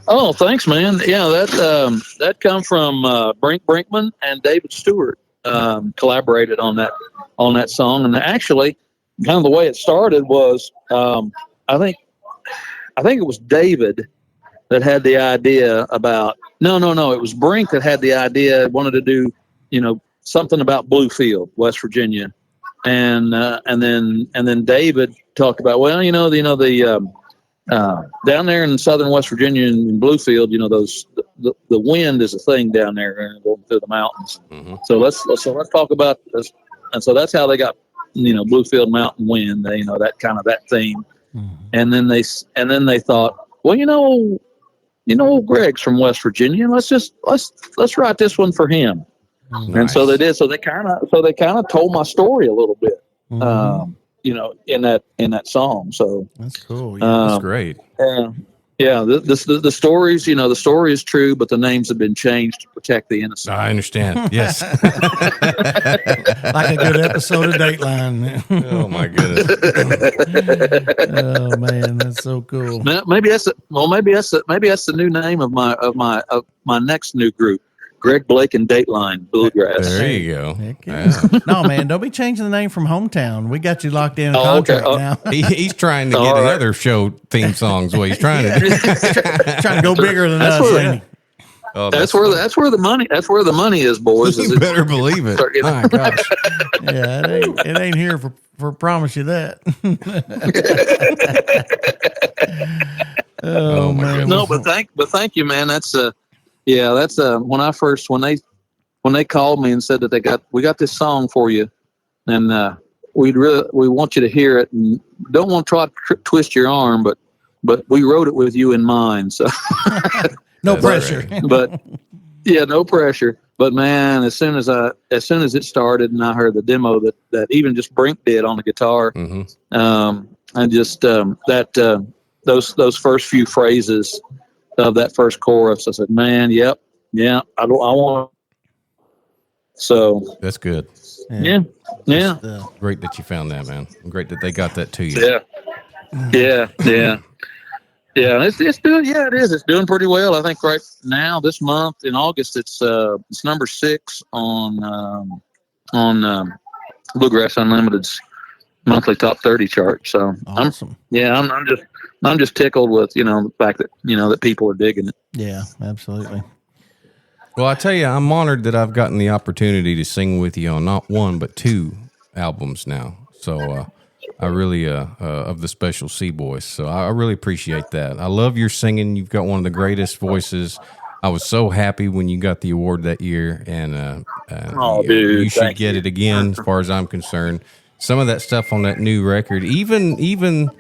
Oh, thanks, man. Yeah, that come from Brink Brinkman and David Stewart collaborated on that song. And actually, kind of the way it started was I think it was David that had the idea about no, it was Brink that had the idea, wanted to do something about Bluefield, West Virginia, and then David talked about the down there in southern West Virginia in Bluefield, the wind is a thing down there going through the mountains. Mm-hmm. So let's talk about this, and so that's how they got Bluefield Mountain Wind, that theme, mm-hmm. and then they thought, well, Greg's from West Virginia, let's write this one for him. Nice. And so they did. So they kind of told my story a little bit, mm-hmm. In that song. So that's cool. Yeah, that's great. The stories, the story is true, but the names have been changed to protect the innocent. I understand. Yes. Like a good episode of Dateline. Oh my goodness. Oh man, that's so cool. Maybe that's the new name of my next new group. Greg Blake and Dateline Bluegrass. There you go. Yeah. No, man, don't be changing the name from Hometown. We got you locked in a contract now. He's trying to get another show theme songs. What he's trying to trying to go bigger than us, ain't he? Oh, that's where the money is, boys. You better believe it. My gosh. Yeah, it ain't here for promise you that. Oh man. No, but thank you, man. That's when they called me and said that we got this song for you, and we want you to hear it, and don't want to try to twist your arm, but we wrote it with you in mind, so no pressure. But yeah, no pressure. But man, as soon as it started and I heard the demo that even just Brink did on the guitar, mm-hmm. And just those first few phrases of that first chorus, I said, man, I want. So that's good. Yeah. Great that you found that, man. Great that they got that to you. Yeah. It's doing. Yeah, it is. It's doing pretty well. I think right now this month in August, it's number 6 on Bluegrass Unlimited's monthly top 30 chart. So awesome. I'm just tickled with the fact that that people are digging it. Yeah, absolutely. Well, I tell you, I'm honored that I've gotten the opportunity to sing with you on not 1 but 2 albums now. So I really of the Special C Boys. So I really appreciate that. I love your singing. You've got one of the greatest voices. I was so happy when you got the award that year, and dude, you should get it again. As far as I'm concerned, some of that stuff on that new record, even.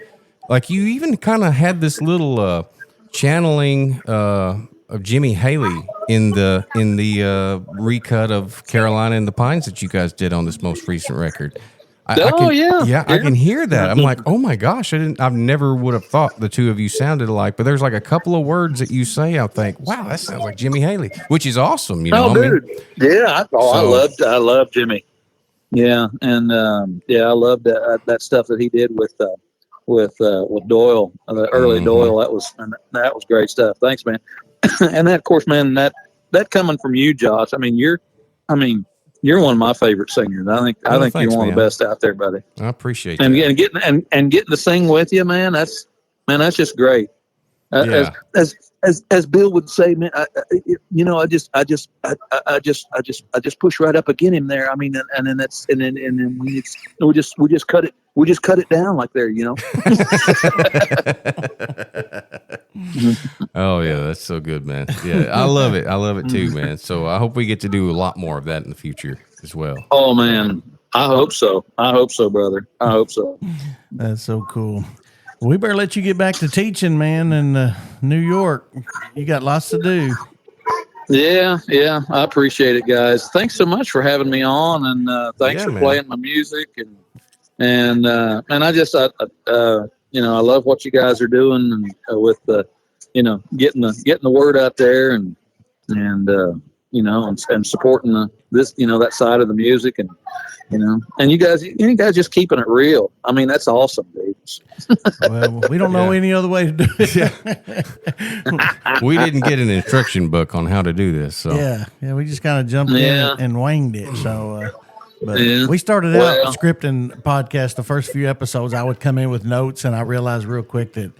Like you even kind of had this little channeling of Jimmy Haley in the recut of Carolina and the Pines that you guys did on this most recent record. I can hear that. I'm like, oh my gosh, I've never would have thought the two of you sounded alike. But there's like a couple of words that you say, I think, wow, that sounds like Jimmy Haley, which is awesome. Dude, yeah, I love Jimmy. Yeah, and I loved that stuff that he did with Doyle, the early mm-hmm. Doyle. That was great stuff. Thanks, man. And that, of course, man, that coming from you, Josh. I mean, you're one of my favorite singers. I think thanks, you're one of the best out there, buddy. I appreciate and that. Getting to sing with you, man. That's just great. Yeah. As Bill would say, man, I just push right up against him there. I mean, and then we just cut it down like there, you know. Oh yeah, that's so good, man. Yeah, I love it too, man. So I hope we get to do a lot more of that in the future as well. Oh man, I hope so, brother. I hope so. That's so cool. We better let you get back to teaching, man, in New York. You got lots to do. Yeah, I appreciate it, guys. Thanks so much for having me on, and thanks for playing my music, and I just I love what you guys are doing, and with the getting the word out there, and supporting this that side of the music, and you guys just keeping it real. I mean, that's awesome, dude. Well, we don't know any other way to do it. We didn't get an instruction book on how to do this. So yeah, we just kind of jumped in and winged it. So, but we started out scripting podcast. The first few episodes, I would come in with notes, and I realized real quick that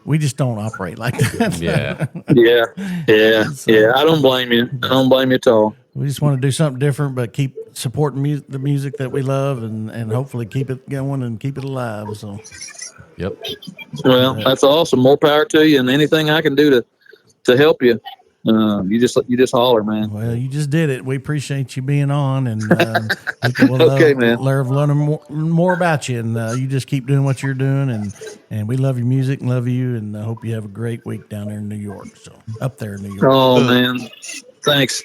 we just don't operate like that. Yeah. I don't blame you. I don't blame you at all. We just want to do something different, but keep supporting the music that we love, and hopefully keep it going and keep it alive. So, yep. Well, that's awesome. More power to you, and anything I can do to help you, you just holler, man. Well, you just did it. We appreciate you being on, and people will learn more about you, and you just keep doing what you're doing, and we love your music and love you, and I hope you have a great week down there in New York. So up there in New York. Oh man. Thanks,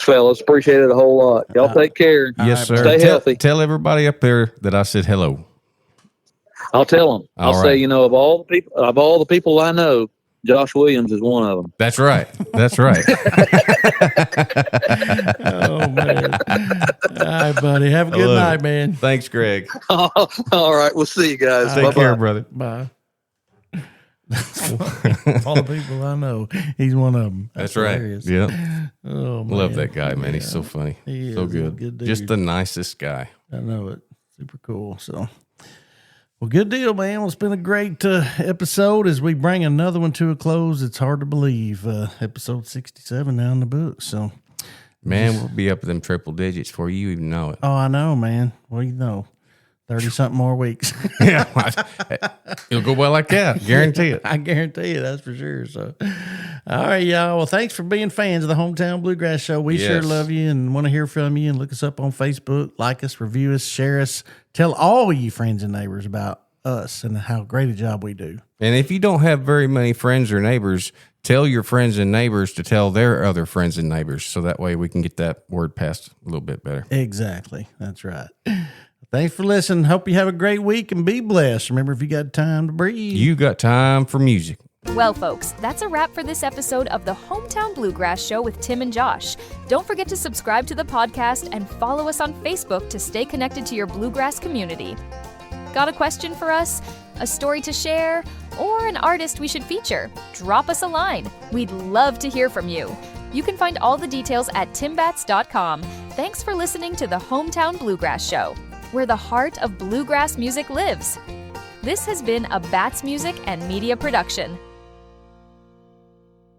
fellas. Appreciate it a whole lot. Y'all take care. Yes, sir. Stay healthy. Tell everybody up there that I said hello. I'll tell them. I'll All say, right. of all the people I know, Josh Williams is one of them. That's right. That's right. Oh man! All right, buddy. Have a good night, man. Thanks, Greg. All right, we'll see you guys. Take Bye-bye. care, brother. Bye. All the people I know, he's one of them. That's hilarious. right. Yeah. Oh, man. Love that guy, man. He's so funny. He So is. He's a good. good dude. Just the nicest guy. I know it. Super cool. So, well, good deal, man. Well, it's been a great episode as we bring another one to a close. It's hard to believe. Episode 67 now in the books. So, Man, we'll be up with them triple digits before you even know it. oh, I know, man. What do you know? 30-something more weeks. Yeah. It'll go well like that. Guarantee it. I guarantee you, that's for sure. So, all right, y'all. Well, thanks for being fans of the Hometown Bluegrass Show. We sure Yes. love you and want to hear from you. And look us up on Facebook, like us, review us, share us. Tell all you friends and neighbors about us and how great a job we do. And if you don't have very many friends or neighbors, tell your friends and neighbors to tell their other friends and neighbors. So that way we can get that word passed a little bit better. Exactly. That's right. Thanks for listening. Hope you have a great week and be blessed. Remember, if you got time to breathe, You got time for music. Well, folks, that's a wrap for this episode of the Hometown Bluegrass Show with Tim and Josh. Don't forget to subscribe to the podcast and follow us on Facebook to stay connected to your bluegrass community. Got a question for us? A story to share? Or an artist we should feature? Drop us a line. We'd love to hear from you. You can find all the details at timbats.com. Thanks for listening to the Hometown Bluegrass Show, where the heart of bluegrass music lives. This has been a Bats Music and Media production.